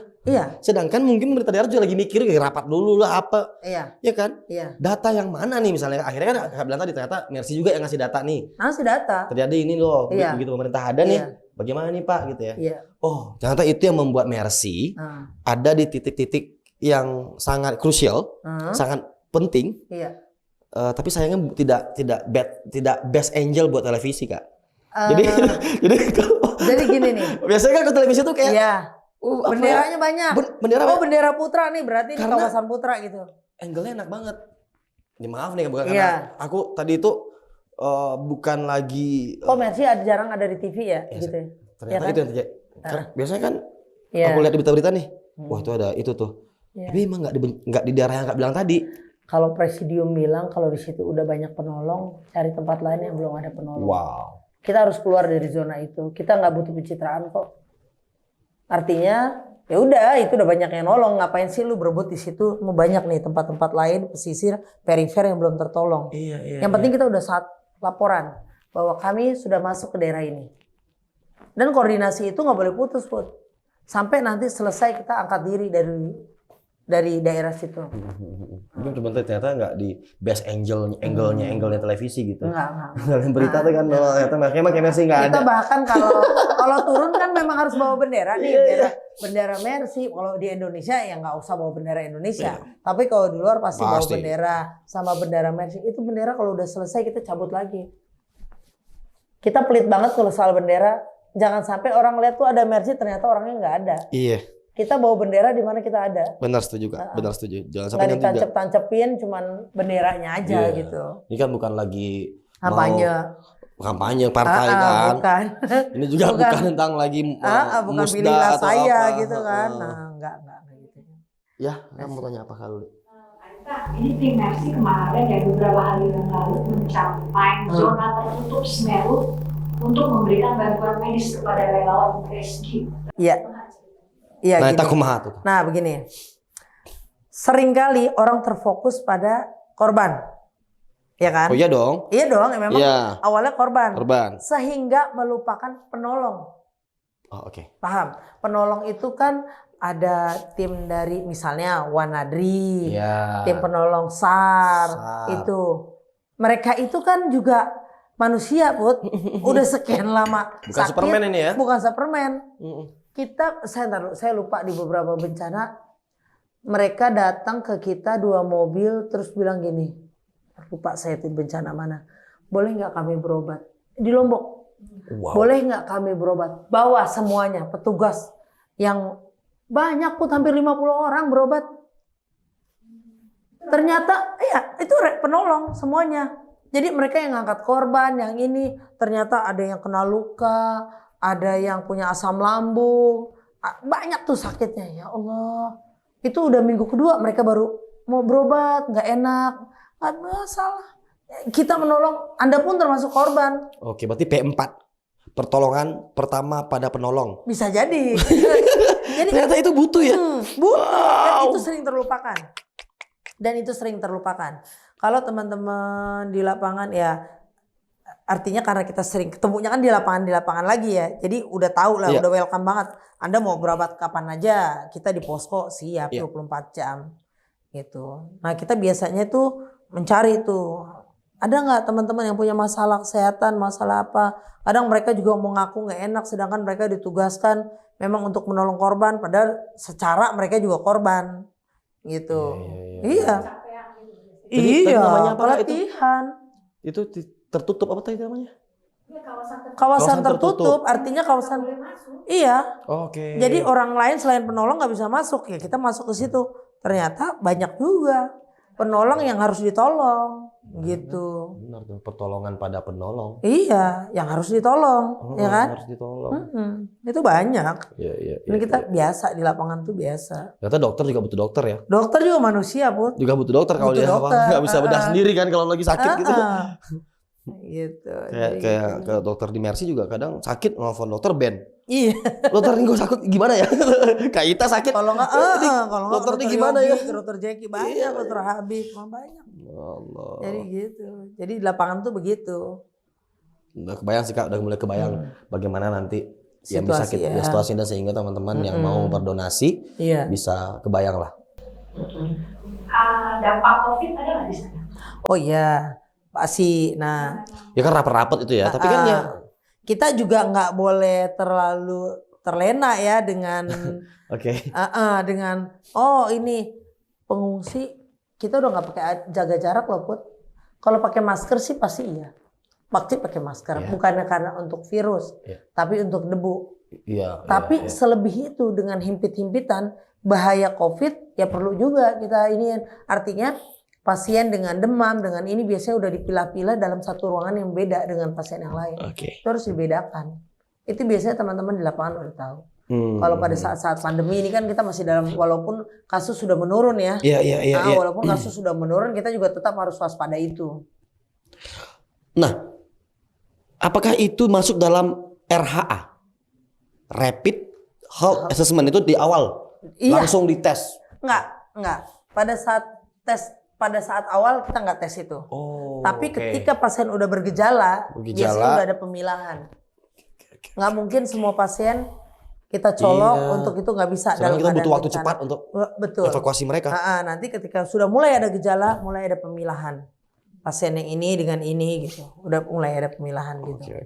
Sedangkan mungkin pemerintah daerah juga lagi mikir rapat dulu lah apa. Ya kan? Data yang mana nih misalnya? Akhirnya kan Kak bilang tadi ternyata mercy juga yang ngasih data nih. Ngasih data. Terjadi ini loh. Begitu pemerintah ada nih. Bagaimana nih Pak gitu ya? Oh ternyata itu yang membuat mercy ada di titik-titik yang sangat krusial, sangat penting. Tapi sayangnya tidak best angel buat televisi Kak. Jadi gini nih. Biasanya kan ke televisi tuh kayak benderanya banyak. Bendera Putra nih, berarti di kawasan Putra gitu. Angle-nya enak banget. Ini maaf nih bukan karena aku tadi itu bukan lagi mercy jarang ada di TV ya gitu. Ternyata itu yang terjadi. Biasanya kan aku lihat di berita-berita nih. Wah itu ada itu tuh. Tapi emang nggak di daerah yang Kak bilang tadi. Kalau presidium bilang kalau di situ udah banyak penolong, cari tempat lain yang belum ada penolong. Wow. Kita harus keluar dari zona itu. Kita nggak butuh pencitraan kok. Artinya ya udah itu udah banyak yang nolong. Ngapain sih lu berebut di situ? Mau banyak nih tempat-tempat lain pesisir perifer yang belum tertolong. Yang penting kita udah laporan bahwa kami sudah masuk ke daerah ini. Dan koordinasi itu nggak boleh putus sampai nanti selesai kita angkat diri dari daerah situ. Mungkin ternyata nggak di best angle-nya televisi gitu. Enggak. Dalam berita tuh kan ternyata makanya mercy nggak ada. Kita bahkan kalau turun kan memang harus bawa bendera nih, bendera mercy. Kalau di Indonesia ya nggak usah bawa bendera Indonesia. Tapi kalau di luar pasti bawa bendera sama bendera mercy. Itu bendera kalau udah selesai kita cabut lagi. Kita pelit banget kalau soal bendera. Jangan sampai orang lihat tuh ada mercy ternyata orangnya nggak ada. Kita bawa bendera di mana kita ada. Benar setuju Kak. Benar setuju. Jangan sampai nanti ditancep-tancepin cuman benderanya aja gitu. Ini kan bukan lagi kampanye partai kan. Bukan. Ini juga bukan tentang lagi bukan pilihlah saya gitu kan. Nah, enggak gitu. Ya, kamu tanya apa kalau ini tim mercy kemarin ya beberapa hari yang lalu mencapai zona tertutup Semeru untuk memberikan bantuan medis kepada relawan rescue. Nah, itu kumaha tuh. Nah, begini. Seringkali orang terfokus pada korban. Ya kan? Oh iya dong. Iya dong, memang awalnya korban. Sehingga melupakan penolong. Oh, oke. Paham? Penolong itu kan ada tim dari misalnya Wanadri, tim penolong SAR. Itu. Mereka itu kan juga manusia, Put. Udah sekian lama bukan sakit. Superman ini ya? Bukan Superman. Saya lupa di beberapa bencana mereka datang ke kita 2 mobil terus bilang gini, lupa saya itu bencana mana, boleh nggak kami berobat di Lombok? Boleh nggak kami berobat? Bawa semuanya petugas yang banyak Put, hampir 50 orang berobat. Ternyata itu penolong semuanya. Jadi mereka yang ngangkat korban, yang ini ternyata ada yang kena luka. Ada yang punya asam lambung, banyak tuh sakitnya. Ya Allah, itu udah minggu kedua mereka baru mau berobat, nggak enak, nggak masalah. Kita menolong, Anda pun termasuk korban. Oke, berarti P4, pertolongan pertama pada penolong. Bisa jadi. Jadi ternyata itu butuh ya? Butuh, dan itu sering terlupakan. Dan itu sering terlupakan. Kalau teman-teman di lapangan ya artinya karena kita sering ketemunya kan di lapangan lagi ya. Jadi udah tahu lah, udah welcome banget. Anda mau berobat kapan aja, kita di posko siap 24 jam gitu. Nah kita biasanya tuh mencari tuh, ada nggak teman-teman yang punya masalah kesehatan, masalah apa. Kadang mereka juga mau ngaku nggak enak, sedangkan mereka ditugaskan memang untuk menolong korban, padahal secara mereka juga korban gitu. Iya. Jadi, Iya, namanya apa, pelatihan. Itu tertutup apa tadi namanya? Kawasan tertutup, artinya kawasan. Iya. Oke. Jadi orang lain selain penolong nggak bisa masuk, ya kita masuk ke situ. Ternyata banyak juga penolong yang harus ditolong gitu. Benar tuh, pertolongan pada penolong. Iya, yang harus ditolong, ya kan? Harus ditolong. Itu banyak. Iya. Ini kita biasa di lapangan tuh biasa. Ternyata dokter juga butuh dokter ya. Dokter juga manusia, Put. Juga butuh dokter kalau Butuh dia dokter. nggak bisa bedah sendiri kan kalau lagi sakit gitu. Gitu. Kayak ke dokter di Mercy juga kadang sakit nelfon dokter Ben. Iya. Dokter ini gue sakit gimana ya? Kayak Ita sakit. Kalau nggak, dokter ini gimana ya? Dokter Jeki banyak, dokter Habib banyak. Allah. Jadi gitu. Jadi di lapangan tuh begitu. Udah kebayang sih Kak, udah mulai kebayang bagaimana nanti yang bisa Situasi, kita situasinya sehingga teman-teman yang mau berdonasi bisa kebayang lah. Dampak COVID ada nggak di sana? Oh iya, pasti. Nah, Ya kan rapat-rapat itu ya, tapi kan ya kita juga nggak boleh terlalu terlena ya dengan dengan ini pengungsi kita udah nggak pakai jaga jarak loh Put. Kalau pakai masker sih pasti iya. Pasti pakai masker, bukannya karena untuk virus, tapi untuk debu. Tapi selebih itu dengan himpit-himpitan bahaya COVID ya perlu juga kita ini. Artinya pasien dengan demam dengan ini biasanya udah dipilah-pilah dalam satu ruangan yang beda dengan pasien yang lain. Itu harus dibedakan. Itu biasanya teman-teman di lapangan udah tahu. Kalau pada saat-saat pandemi ini kan kita masih dalam, walaupun kasus sudah menurun ya. Walaupun kasus sudah menurun kita juga tetap harus waspada itu. Nah, apakah itu masuk dalam RHA? Rapid Health Assessment itu di awal langsung dites? Enggak. Pada saat awal kita nggak tes itu. Tapi ketika pasien udah bergejala, biasanya udah ada pemilahan. Nggak mungkin semua pasien kita colok untuk itu nggak bisa. Sekarang kita butuh waktu cepat untuk evakuasi mereka. Nanti ketika sudah mulai ada gejala, mulai ada pemilahan. Pasien yang ini dengan ini gitu. Udah mulai ada pemilahan gitu.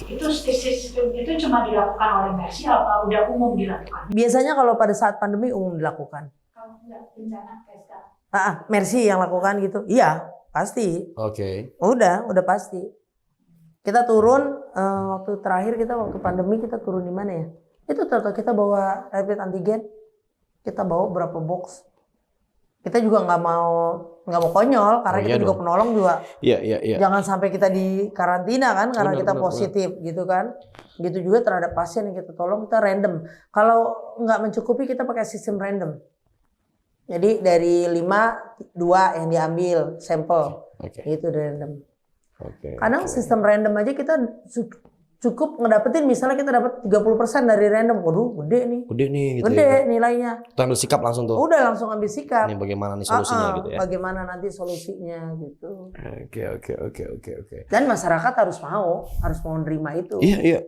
Itu sistem itu cuma dilakukan oleh Mercy atau udah umum dilakukan? Biasanya kalau pada saat pandemi umum dilakukan. Kalau nggak bencana kayak sekarang? Mercy yang lakukan gitu. Iya, pasti. Udah pasti. Kita turun waktu terakhir waktu pandemi kita turun di mana ya? Itu kita bawa rapid antigen. Kita bawa berapa box. Kita juga nggak mau konyol karena kita juga penolong juga. Jangan sampai kita di karantina kan karena kita positif gitu kan. Gitu juga terhadap pasien yang kita tolong kita random. Kalau nggak mencukupi kita pakai sistem random. Jadi dari 5, 2 yang diambil sampel. Itu random. Kadang sistem random aja kita cukup ngedapetin, misalnya kita dapat 30% dari random. Waduh, gede nih gitu nilainya. Kita ambil sikap langsung tuh. Udah langsung ambil sikap. Ini bagaimana nih solusinya gitu ya. Bagaimana nanti solusinya gitu. Oke. Dan masyarakat harus mau nerima itu. Iya.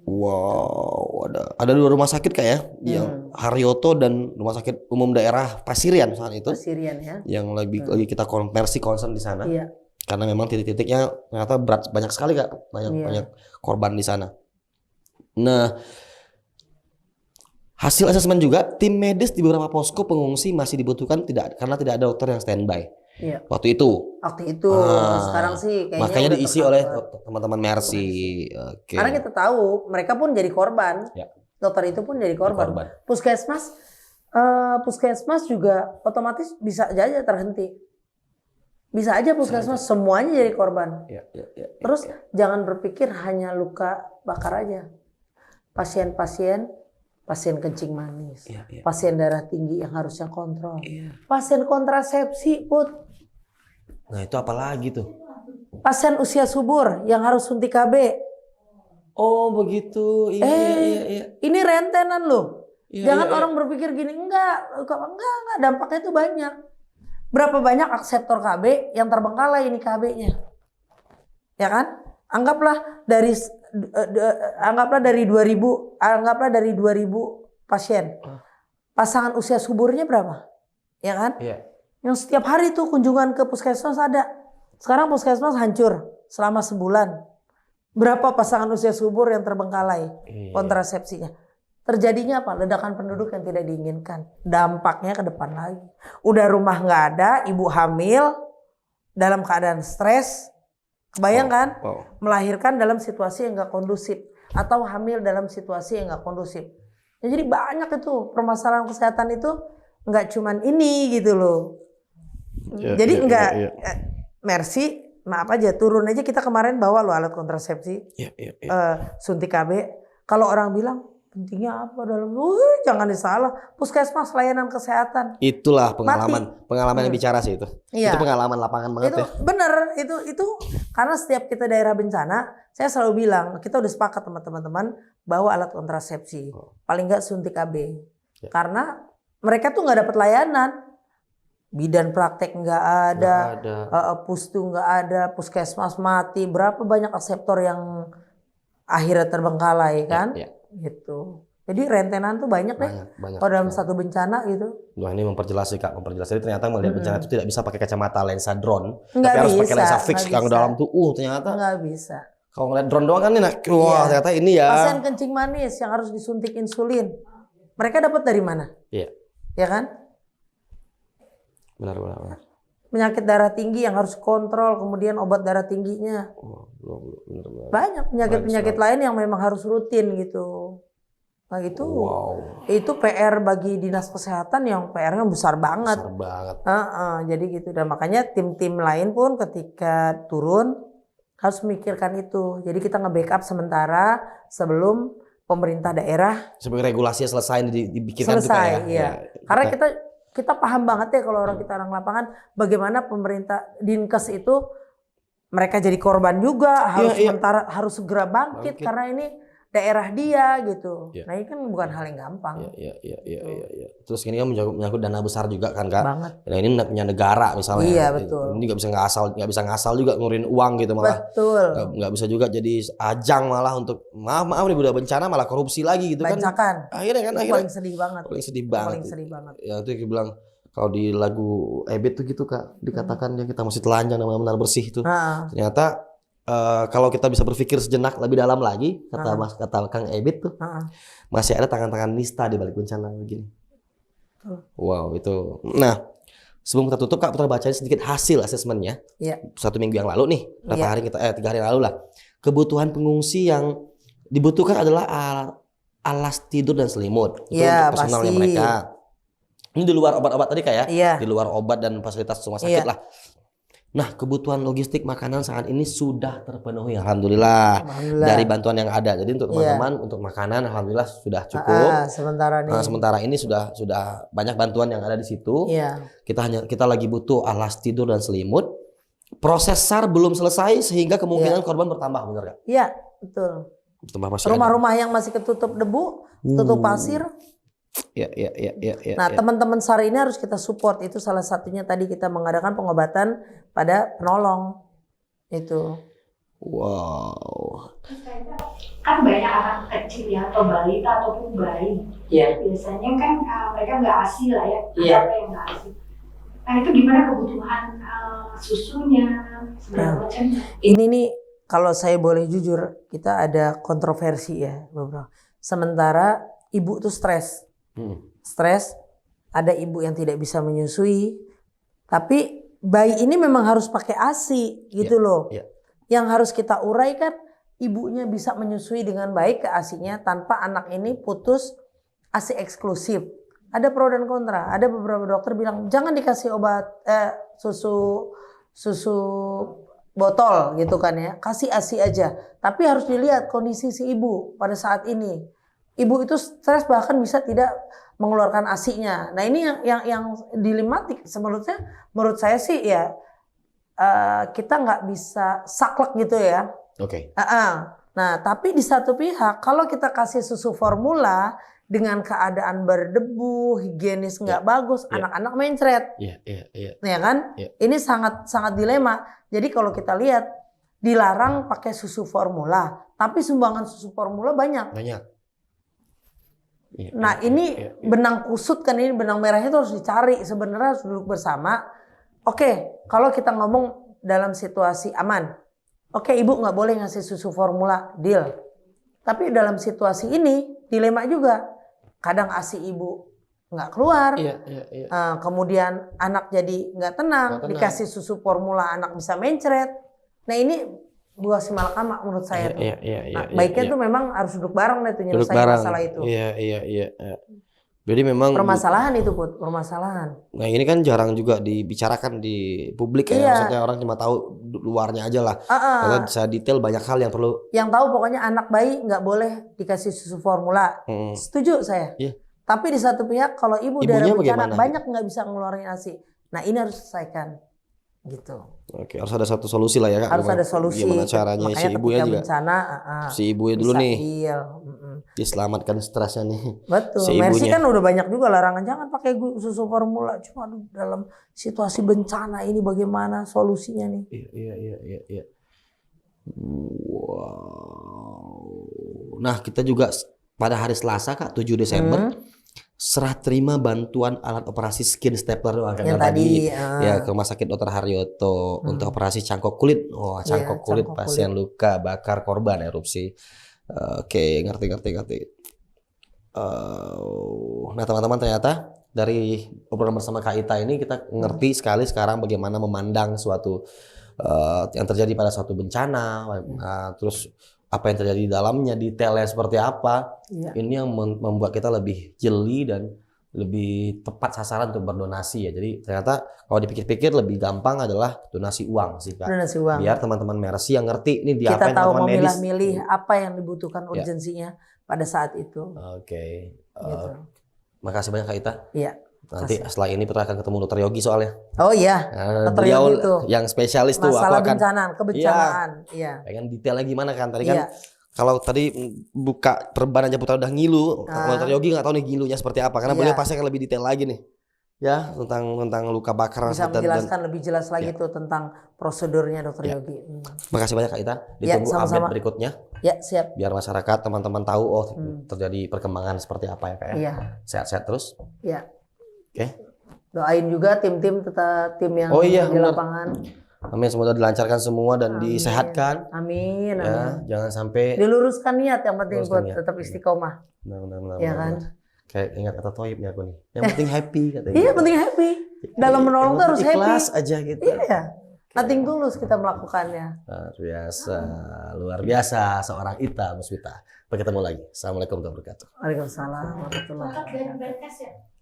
Wow, ada 2 rumah sakit Kak ya, yang Haryoto dan Rumah Sakit Umum Daerah Pasirian saat itu. Pasirian ya. Yang lagi kita konversi concern di sana. Iya. Karena memang titik-titiknya ternyata berat, banyak sekali Kak, banyak korban di sana. Nah, hasil asesmen juga tim medis di beberapa posko pengungsi masih dibutuhkan karena tidak ada dokter yang standby. Waktu itu. Sekarang sih kayaknya makanya diisi oleh teman-teman Mercy. Karena kita tahu mereka pun jadi korban. Dokter itu pun jadi korban. Puskesmas juga otomatis bisa aja terhenti. Bisa aja puskesmas semuanya jadi korban. Terus jangan berpikir hanya luka bakar aja. Pasien kencing manis, pasien darah tinggi yang harusnya kontrol, pasien kontrasepsi Put. Nah itu apalagi tuh? Pasien usia subur yang harus suntik KB. Oh begitu. Iya. Ini rentenan loh. Jangan orang berpikir gini, enggak, dampaknya itu banyak. Berapa banyak akseptor KB yang terbengkalai ini KB-nya, ya kan? Anggaplah dari 2.000 pasien, pasangan usia suburnya berapa, ya kan? Yang setiap hari tuh kunjungan ke puskesmas ada. Sekarang puskesmas hancur selama sebulan. Berapa pasangan usia subur yang terbengkalai kontrasepsinya? Terjadinya apa? Ledakan penduduk yang tidak diinginkan. Dampaknya ke depan lagi. Udah rumah nggak ada, ibu hamil dalam keadaan stres. Kebayang kan? Melahirkan dalam situasi yang nggak kondusif. Atau hamil dalam situasi yang nggak kondusif. Ya, jadi banyak itu permasalahan kesehatan itu nggak cuman ini gitu loh. Jadi Mercy, maaf aja, turun aja kita kemarin bawa loh alat kontrasepsi. Suntik KB. Kalau orang bilang, pentingnya apa dalam jangan disalah, puskesmas layanan kesehatan. Itulah pengalaman yang bicara sih itu. Itu pengalaman lapangan banget ya. Bener, itu karena setiap kita daerah bencana, saya selalu bilang kita udah sepakat sama teman-teman bawa alat kontrasepsi, paling nggak suntik KB, karena mereka tuh nggak dapat layanan, bidan praktek nggak ada, pustu nggak ada, puskesmas mati, berapa banyak akseptor yang akhirnya terbengkalai kan? Gitu. Jadi rentenan tuh banyak deh. Kalau dalam satu bencana gitu. Wah, ini memperjelas sih Kak, Jadi ternyata melihat bencana itu tidak bisa pakai kacamata lensa drone, tapi harus pakai lensa fix yang dalam tuh. Ternyata nggak bisa. Kalau ngeliat drone doang kan enak. Ternyata ini ya. Pasien kencing manis yang harus disuntik insulin. Mereka dapat dari mana? Ya kan? Benar. Penyakit darah tinggi yang harus kontrol, kemudian obat darah tingginya. Benar. Banyak penyakit lain yang memang harus rutin gitu. Nah itu PR bagi dinas kesehatan yang PR-nya besar banget. Jadi gitu, dan makanya tim-tim lain pun ketika turun harus memikirkan itu. Jadi kita nge-backup sementara sebelum pemerintah daerah. Sebagai regulasinya selesai dibikinkan selesai, juga ya. Karena kita paham banget ya kalau orang lapangan bagaimana pemerintah Dinkes itu mereka jadi korban juga harus segera bangkit karena ini daerah dia gitu. Nah ini kan bukan hal yang gampang. Terus ini kan menyangkut dana besar juga kan Kak. Banget. Nah ini punya negara misalnya. Iya betul. Ini nggak bisa ngasal juga ngurin uang gitu malah. Betul. Nggak bisa juga jadi ajang malah untuk maaf nih udah bencana malah korupsi lagi gitu kan. Akhirnya paling sedih banget. Paling sedih banget. Ya itu yang bilang kalau di lagu Ebit tuh gitu Kak, dikatakan ya kita masih telanjang dan benar bersih itu. Ternyata kalau kita bisa berpikir sejenak lebih dalam lagi, kata Kang Ebit tuh, masih ada tangan-tangan nista di balik bencana begini. Wow itu. Nah sebelum kita tutup Kak, putar bacain sedikit hasil asesmennya. 1 minggu yang lalu nih, berapa hari 3 hari lalu lah. Kebutuhan pengungsi yang dibutuhkan adalah alas tidur dan selimut. Itu untuk personalnya mereka. Ini di luar obat-obat tadi Kak ya? Di luar obat dan fasilitas rumah sakit lah. Nah, kebutuhan logistik makanan saat ini sudah terpenuhi, alhamdulillah. Dari bantuan yang ada. Jadi untuk teman-teman untuk makanan alhamdulillah sudah cukup. Sementara ini sudah banyak bantuan yang ada di situ. Kita lagi butuh alas tidur dan selimut. Proses SAR belum selesai sehingga kemungkinan korban bertambah, benar Kak? Iya, betul. Rumah-rumah yang masih ketutup debu, tutup pasir. Nah, teman-teman SAR ini harus kita support. Itu salah satunya tadi kita mengadakan pengobatan pada penolong. Itu. Wow. Kan banyak anak kecil ya, atau balita ataupun bayi. Biasanya kan mereka nggak ASI lah ya. Ada yang nggak ASI. Nah itu gimana kebutuhan susunya, segala macam. Ini nih kalau saya boleh jujur, kita ada kontroversi ya, beberapa. Sementara ibu tuh stres. Ada ibu yang tidak bisa menyusui, tapi bayi ini memang harus pakai ASI gitu loh. Yang harus kita uraikan, ibunya bisa menyusui dengan baik ke ASI-nya tanpa anak ini putus ASI eksklusif. Ada pro dan kontra. Ada beberapa dokter bilang jangan dikasih obat susu botol gitu kan ya, kasih ASI aja. Tapi harus dilihat kondisi si ibu pada saat ini. Ibu itu stres bahkan bisa tidak mengeluarkan ASI-nya. Nah ini yang dilematik menurut saya sih ya, kita nggak bisa saklek gitu ya. Oke. Nah tapi di satu pihak kalau kita kasih susu formula dengan keadaan berdebu, higienis nggak bagus, anak-anak mencret. Ya kan? Ini sangat sangat dilema. Jadi kalau kita lihat dilarang pakai susu formula, tapi sumbangan susu formula banyak. Nah ini benang kusut kan, ini benang merahnya itu harus dicari. Sebenarnya harus duduk bersama. Oke, kalau kita ngomong dalam situasi aman, oke ibu nggak boleh ngasih susu formula, deal. Tapi dalam situasi ini dilema juga. Kadang ASI ibu nggak keluar, kemudian anak jadi nggak tenang, dikasih susu formula anak bisa mencret. Nah ini buah si malakama menurut saya tuh. Baiknya tuh memang harus duduk bareng deh tuh nyelesain masalah itu. Jadi memang permasalahan itu Put, permasalahan. Nah ini kan jarang juga dibicarakan di publik ya. Maksudnya orang cuma tahu luarnya aja lah. Karena bisa detail banyak hal yang perlu. Yang tahu pokoknya anak bayi nggak boleh dikasih susu formula. Setuju saya. Tapi di satu pihak kalau daerah bencana banyak nggak bisa ngeluarin ASI. Nah ini harus diselesaikan. Gitu. Oke, harus ada satu solusi lah ya Kak. Harus ada solusi. Gimana caranya si ibunya juga. Bencana, si ibunya dulu nih. Deal. Diselamatkan stresnya nih. Betul. Si Mercy kan udah banyak juga larangan jangan pakai susu formula. Cuma dalam situasi bencana ini bagaimana solusinya nih? Iya. Wow. Nah, kita juga pada hari Selasa Kak 7 Desember serah terima bantuan alat operasi skin stapler yang tadi ya ke Rumah Sakit Dr. Haryoto untuk operasi cangkok kulit. Cangkok kulit pasien luka bakar korban erupsi. Oke, ngerti. Nah teman-teman, ternyata dari obrolan bersama Kak Ita ini kita ngerti sekali sekarang bagaimana memandang suatu yang terjadi pada suatu bencana, terus apa yang terjadi di dalamnya, detailnya seperti apa. Ini yang membuat kita lebih jeli dan lebih tepat sasaran untuk berdonasi ya. Jadi ternyata kalau dipikir-pikir lebih gampang adalah donasi uang sih Kak. Donasi uang. Biar teman-teman Mercy yang ngerti ini kita diapain tahu teman-teman medis. Kita tahu memilah-milih apa yang dibutuhkan urgensinya pada saat itu. Oke. Gitu. Makasih banyak Kak Ita. Iya. Nanti setelah ini kita akan ketemu Dr. Yogi soalnya. Oh iya. Dr. Yogi itu yang spesialis tuh. Masalah kebencanaan. Iya. Pengen detailnya gimana kan? Tadi kan kalau tadi buka perban aja putar udah ngilu. Dr. Yogi nggak tahu nih ngilunya seperti apa. Karena beliau pasti akan lebih detail lagi nih. Ya tentang luka bakar. Bisa menjelaskan lebih jelas lagi tuh tentang prosedurnya Dr. Yogi. Makasih banyak Kak Ita. Ditunggu update berikutnya. Ya siap. Biar masyarakat teman-teman tahu terjadi perkembangan seperti apa ya Kak ya. Iya. Sehat-sehat terus. Iya. Oke. Doain juga tim yang di lapangan. Amin, semoga dilancarkan semua dan disehatkan. Amin. Ya, jangan sampai diluruskan niat yang penting buat tetap istiqomah. Benar. Ya kan? Kayak ingat kata Toyib nih aku nih. Yang penting happy katanya. Iya, penting happy. Dalam menolong tuh harus happy. Ikhlas aja gitu. Iya. Nothing tulus kita melakukannya. Luar biasa seorang Ita Muswita. Sampai ketemu lagi. Assalamualaikum warahmatullahi wabarakatuh. Waalaikumsalam warahmatullahi wabarakatuh.